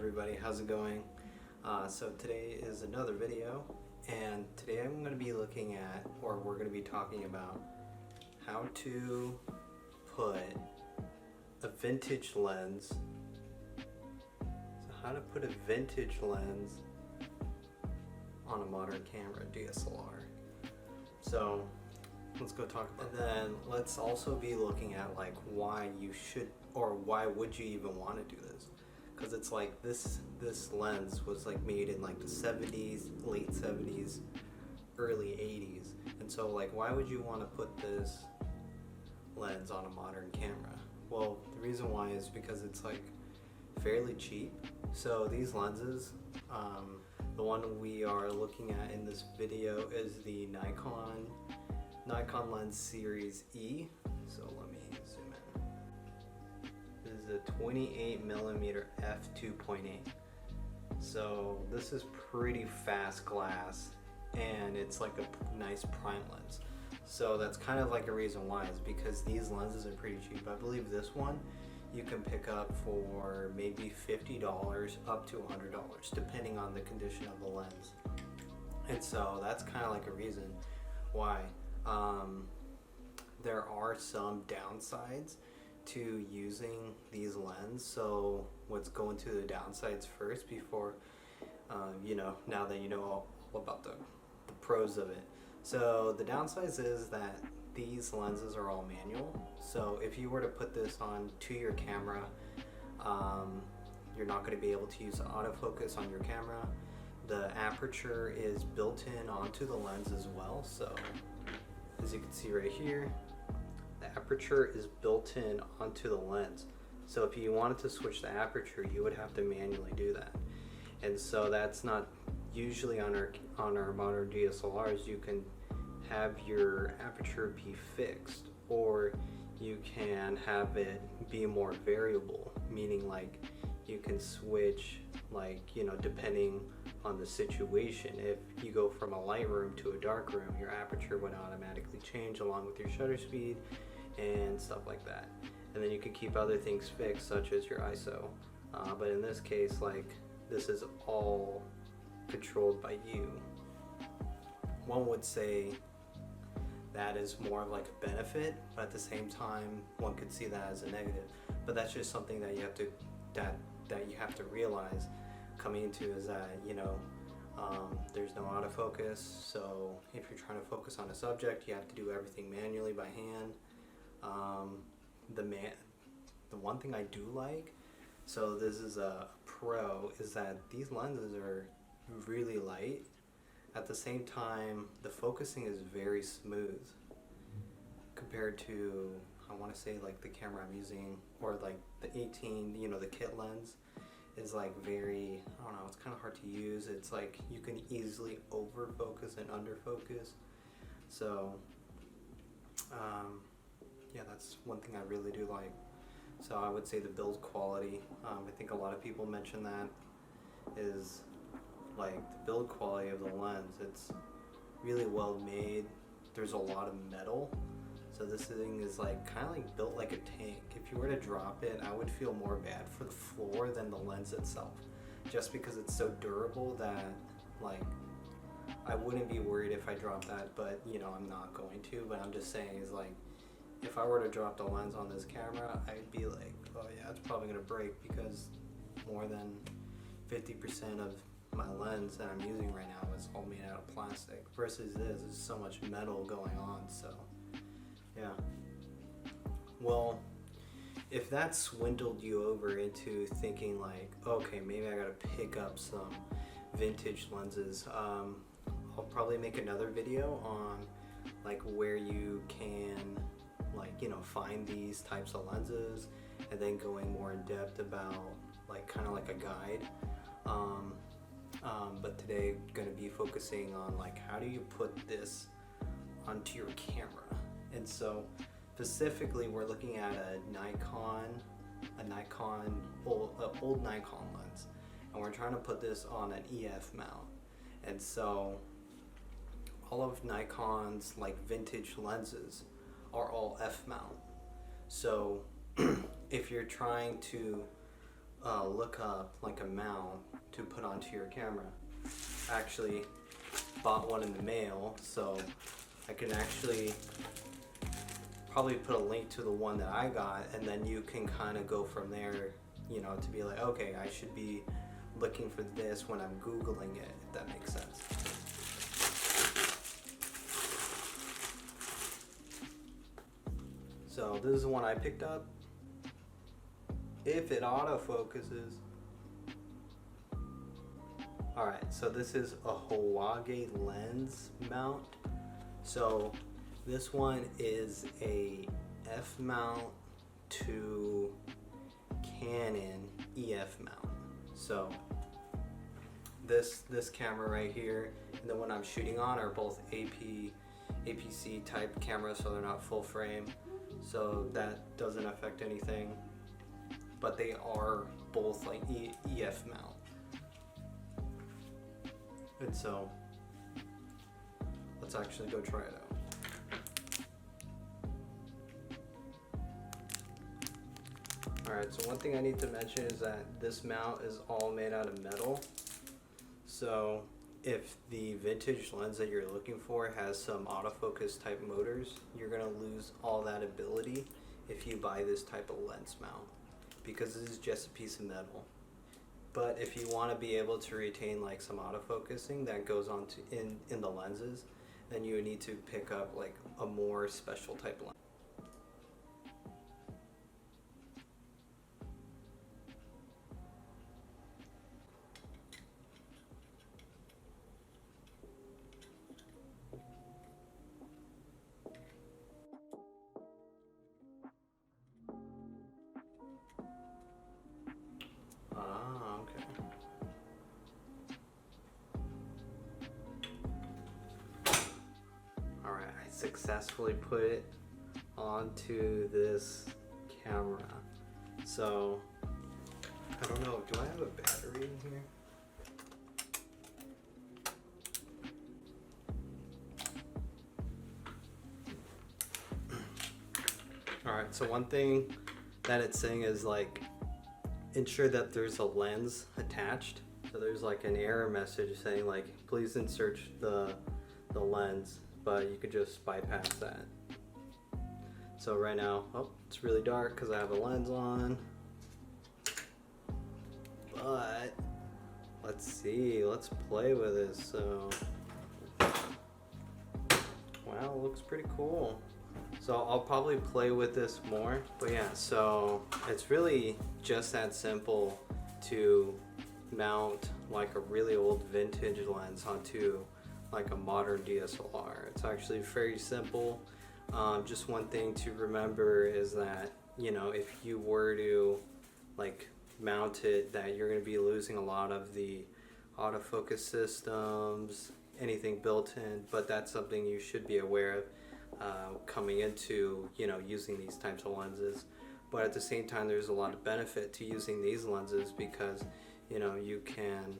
everybody, how's it going? So today is another video, and today I'm going to be looking at, or we're going to be talking about how to put a vintage lens. So how to put a vintage lens on a modern camera DSLR. So let's go talk about that. And then let's also be looking at like why you should, or why would you even want to do this? Because it's like this lens was like made in like the 70s, late 70s, early 80s. And so like why would you want to put this lens on a modern camera? Well, the reason why is because it's like fairly cheap. So these lenses, the one we are looking at in this video is the Nikon lens series E. So let me zoom in. This is a 28mm f2.8. So this is pretty fast glass, and it's like a nice prime lens. So that's kind of like a reason why, is because these lenses are pretty cheap. I believe this one you can pick up for maybe $50 up to $100, depending on the condition of the lens. And so that's kind of like a reason why. There are some downsides to using these lenses. So let's go into the downsides first before, now that you know all about the pros of it. So the downsides is that these lenses are all manual. So if you were to put this on to your camera, you're not going to be able to use autofocus on your camera. The aperture is built in onto the lens as well. So as you can see right here, the aperture is built in onto the lens. So if you wanted to switch the aperture, you would have to manually do that. And so that's not usually on our modern DSLRs. You can have your aperture be fixed, or you can have it be more variable, meaning like you can switch, like, depending on the situation. If you go from a light room to a dark room, your aperture would automatically change along with your shutter speed and stuff like that. And then you can keep other things fixed, such as your ISO. But in this case, like, this is all controlled by you. One would say that is more of like a benefit, but at the same time, one could see that as a negative. But that's just something that you have to that you have to realize coming into, is that there's no autofocus. So if you're trying to focus on a subject, you have to do everything manually by hand. The one thing I do like, so this is a pro, is that these lenses are really light. At the same time, the focusing is very smooth compared to, I want to say, like the camera I'm using, or like the 18, the kit lens is like very, I don't know, it's kind of hard to use. It's like you can easily over focus and under focus. So yeah, that's one thing I really do like. So I would say the build quality, I think a lot of people mention that, is like the build quality of the lens. It's really well made. There's a lot of metal. So this thing is like kind of like built like a tank. If you were to drop it, I would feel more bad for the floor than the lens itself, just because it's so durable that like I wouldn't be worried if I dropped that. But I'm not going to. But I'm just saying, is like, if I were to drop the lens on this camera, I'd be like, oh yeah, it's probably gonna break, because more than 50% of my lens that I'm using right now is all made out of plastic, versus this is so much metal going on. So yeah. Well, if that swindled you over into thinking like, okay, maybe I gotta pick up some vintage lenses, I'll probably make another video on like where you can find these types of lenses, and then going more in depth about like kind of like a guide. But today I'm going to be focusing on like, how do you put this onto your camera? And so specifically we're looking at old Nikon lens, and we're trying to put this on an EF mount. And so all of Nikon's like vintage lenses are all F mount. So if you're trying to look up like a mount to put onto your camera. I actually bought one in the mail, so I can actually probably put a link to the one that I got, and then you can kind of go from there, you know, to be like, okay, I should be looking for this when I'm Googling it, if that makes sense. So this is the one I picked up. If it autofocuses. Alright, so this is a Hawage lens mount. So this one is a F mount to Canon EF mount. So this camera right here and the one I'm shooting on are both APC type cameras, so they're not full frame. So that doesn't affect anything. But they are both like EF mount. And so let's actually go try it out. Alright, so one thing I need to mention is that this mount is all made out of metal. So if the vintage lens that you're looking for has some autofocus type motors, you're going to lose all that ability if you buy this type of lens mount, because this is just a piece of metal. But if you want to be able to retain like some autofocusing that goes on to in the lenses, then you would need to pick up like a more special type lens. Successfully put it onto this camera. So I don't know, do I have a battery in here? Alright, so one thing that it's saying is like ensure that there's a lens attached. So there's like an error message saying like please insert the lens, but you could just bypass that. So right now, oh, it's really dark because I have a lens on. But let's see, let's play with this. So wow, it looks pretty cool. So I'll probably play with this more. But yeah, so it's really just that simple to mount like a really old vintage lens onto like a modern DSLR. It's actually very simple. Just one thing to remember is that, you know, if you were to like mount it, that you're going to be losing a lot of the autofocus systems, anything built in, but that's something you should be aware of coming into, you know, using these types of lenses. But at the same time, there's a lot of benefit to using these lenses because, you know, you can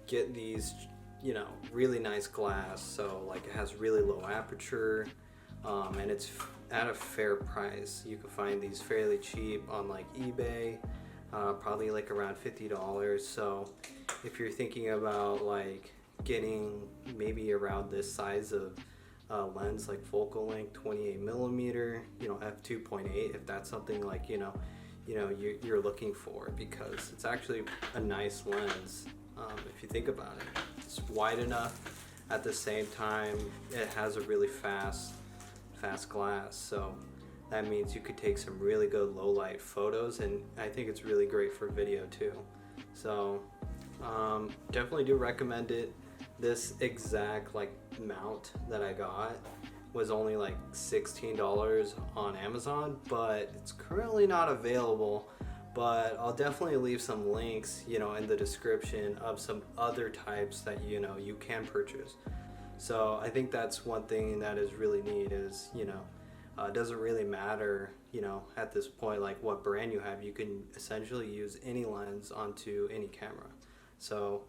get these, you know, really nice glass. So like it has really low aperture, and it's at a fair price. You can find these fairly cheap on like eBay, probably like around $50. So if you're thinking about like getting maybe around this size of lens, like focal length 28mm, you know, f2.8, if that's something like you know you're looking for, because it's actually a nice lens. If you think about it, it's wide enough. At the same time, it has a really fast glass, so that means you could take some really good low light photos, and I think it's really great for video too. So definitely do recommend it. This exact like mount that I got was only like $16 on Amazon, but it's currently not available. But I'll definitely leave some links, you know, in the description of some other types that, you know, you can purchase. So I think that's one thing that is really neat is, you know, it doesn't really matter, you know, at this point, like what brand you have. You can essentially use any lens onto any camera. So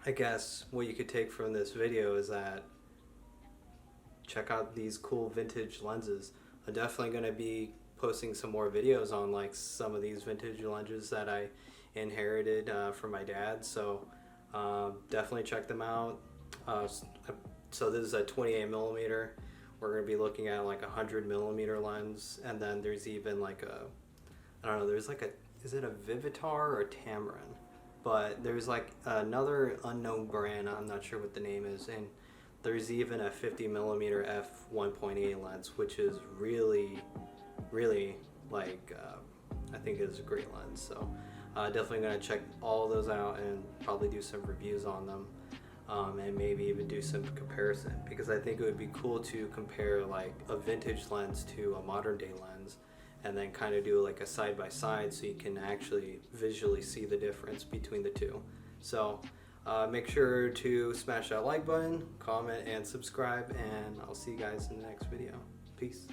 I guess what you could take from this video is that check out these cool vintage lenses. I'm definitely going to be posting some more videos on like some of these vintage lenses that I inherited from my dad. So definitely check them out. So this is a 28 millimeter. We're going to be looking at like a 100 millimeter lens, and then there's even like a, I don't know, there's like a, is it a Vivitar or a Tamron? But there's like another unknown brand, I'm not sure what the name is, and there's even a 50 millimeter f1.8 lens, which is really like, I think it is a great lens. So definitely going to check all those out and probably do some reviews on them. And maybe even do some comparison, because I think it would be cool to compare like a vintage lens to a modern day lens, and then kind of do like a side by side so you can actually visually see the difference between the two. So make sure to smash that like button, comment, and subscribe, and I'll see you guys in the next video. Peace.